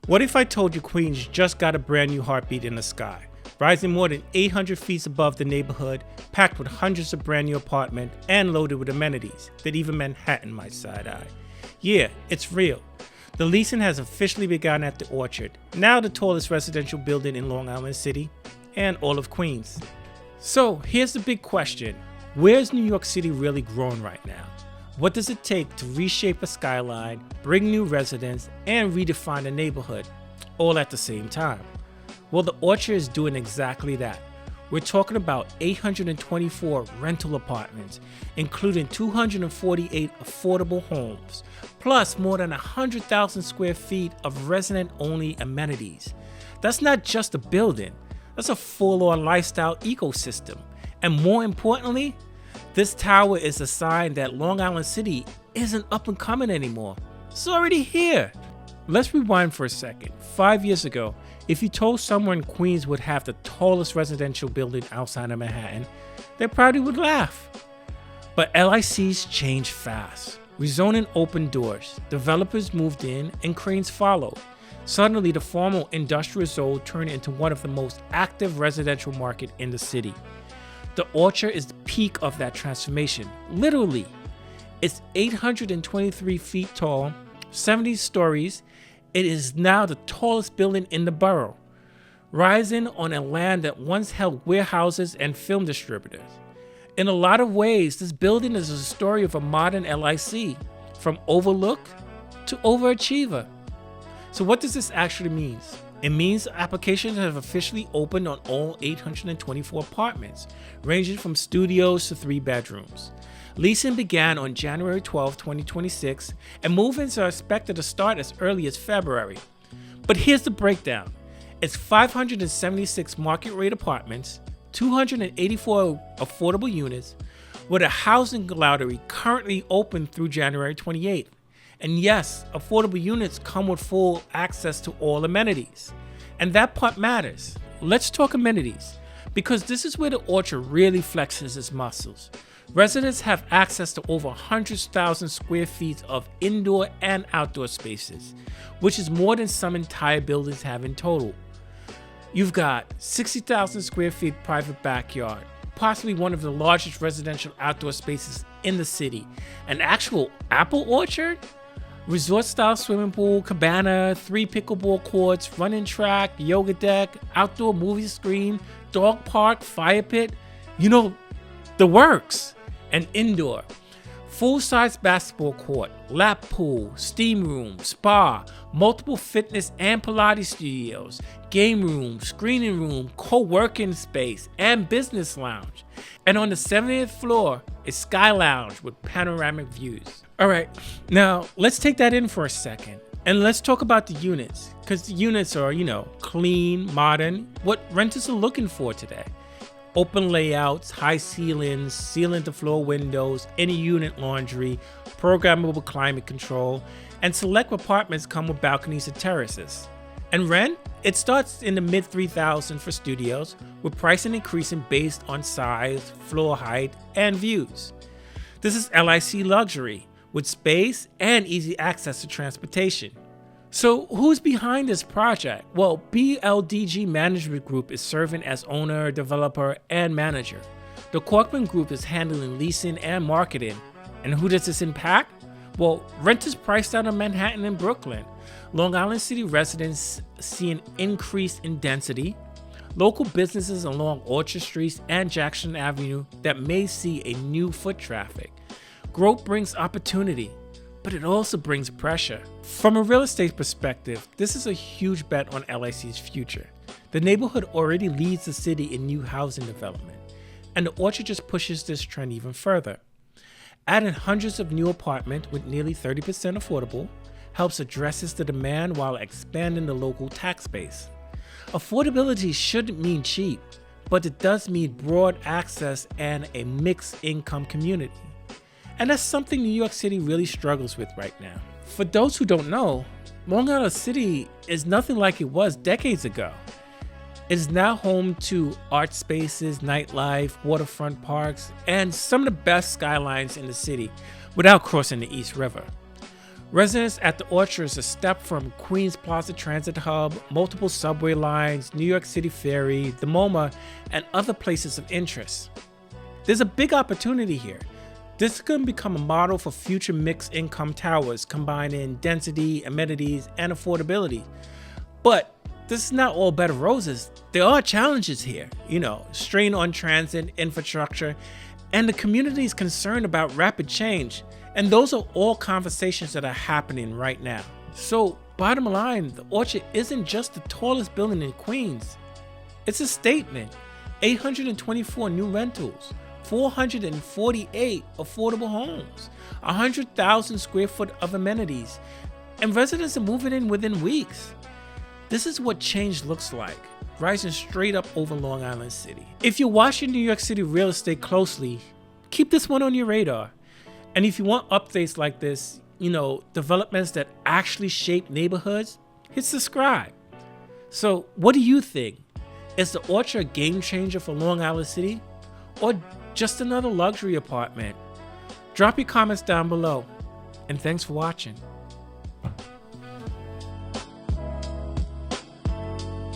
What if I told you Queens just got a brand new heartbeat in the sky, rising more than 800 feet above the neighborhood, packed with hundreds of brand new apartments and loaded with amenities that even Manhattan might side-eye? Yeah, it's real. The leasing has officially begun at the Orchard, now the tallest residential building in Long Island City and all of Queens. So here's the big question. Where's New York City really growing right now? What does it take to reshape a skyline, bring new residents, and redefine a neighborhood, all at the same time? Well, the Orchard is doing exactly that. We're talking about 824 rental apartments, including 248 affordable homes, plus more than 100,000 square feet of resident-only amenities. That's not just a building, that's a full-on lifestyle ecosystem. And more importantly, this tower is a sign that Long Island City isn't up and coming anymore. It's already here. Let's rewind for a second. 5 years ago, if you told someone Queens would have the tallest residential building outside of Manhattan, they probably would laugh. But LICs changed fast. Rezoning opened doors, developers moved in, and cranes followed. Suddenly, the former industrial zone turned into one of the most active residential markets in the city. The Orchard is the peak of that transformation, literally. It's 823 feet tall, 70 stories. It is now the tallest building in the borough, rising on a land that once held warehouses and film distributors. In a lot of ways, this building is a story of a modern LIC, from overlook to overachiever. So what does this actually mean? It means applications have officially opened on all 824 apartments, ranging from studios to 3 bedrooms. Leasing began on January 12, 2026, and move-ins are expected to start as early as February. But here's the breakdown. It's 576 market-rate apartments, 284 affordable units, with a housing lottery currently open through January 28th. And yes, affordable units come with full access to all amenities. And that part matters. Let's talk amenities, because this is where the Orchard really flexes its muscles. Residents have access to over 100,000 square feet of indoor and outdoor spaces, which is more than some entire buildings have in total. You've got 60,000 square feet private backyard, possibly one of the largest residential outdoor spaces in the city. An actual apple orchard? Resort-style swimming pool, cabana, 3 pickleball courts, running track, yoga deck, outdoor movie screen, dog park, fire pit. You know, the works. And indoor, full-size basketball court, lap pool, steam room, spa, multiple fitness and Pilates studios, game room, screening room, co-working space, and business lounge. And on the 70th floor is Sky Lounge with panoramic views. All right, now let's take that in for a second. And let's talk about the units, because the units are, clean, modern, what renters are looking for today. Open layouts, high ceilings, ceiling-to-floor windows, any-unit laundry, programmable climate control, and select apartments come with balconies and terraces. And rent? It starts in the mid-$3,000 for studios, with pricing increasing based on size, floor height, and views. This is LIC luxury, with space and easy access to transportation. So who's behind this project? Well, BLDG Management Group is serving as owner, developer, and manager. The Corkman Group is handling leasing and marketing. And who does this impact? Well, renters priced out of Manhattan and Brooklyn. Long Island City residents see an increase in density. Local businesses along Orchard Street and Jackson Avenue that may see a new foot traffic. Growth brings opportunity, but it also brings pressure. From a real estate perspective, this is a huge bet on LIC's future. The neighborhood already leads the city in new housing development, and the Orchard just pushes this trend even further. Adding hundreds of new apartments with nearly 30% affordable helps addresses the demand while expanding the local tax base. Affordability shouldn't mean cheap, but it does mean broad access and a mixed income community. And that's something New York City really struggles with right now. For those who don't know, Long Island City is nothing like it was decades ago. It is now home to art spaces, nightlife, waterfront parks, and some of the best skylines in the city without crossing the East River. Residents at the Orchard is a step from Queens Plaza Transit Hub, multiple subway lines, New York City Ferry, the MoMA, and other places of interest. There's a big opportunity here. This is going to become a model for future mixed income towers, combining density, amenities, and affordability. But this is not all bed of roses. There are challenges here, strain on transit, infrastructure, and the community is concerned about rapid change. And those are all conversations that are happening right now. So, bottom line, the Orchard isn't just the tallest building in Queens. It's a statement. 824 new rentals, 448 affordable homes, 100,000 square foot of amenities, and residents are moving in within weeks. This is what change looks like, rising straight up over Long Island City. If you're watching New York City real estate closely, keep this one on your radar. And if you want updates like this, developments that actually shape neighborhoods, hit subscribe. So what do you think? Is the Orchard a game changer for Long Island City? Or just another luxury apartment? Drop your comments down below. And thanks for watching.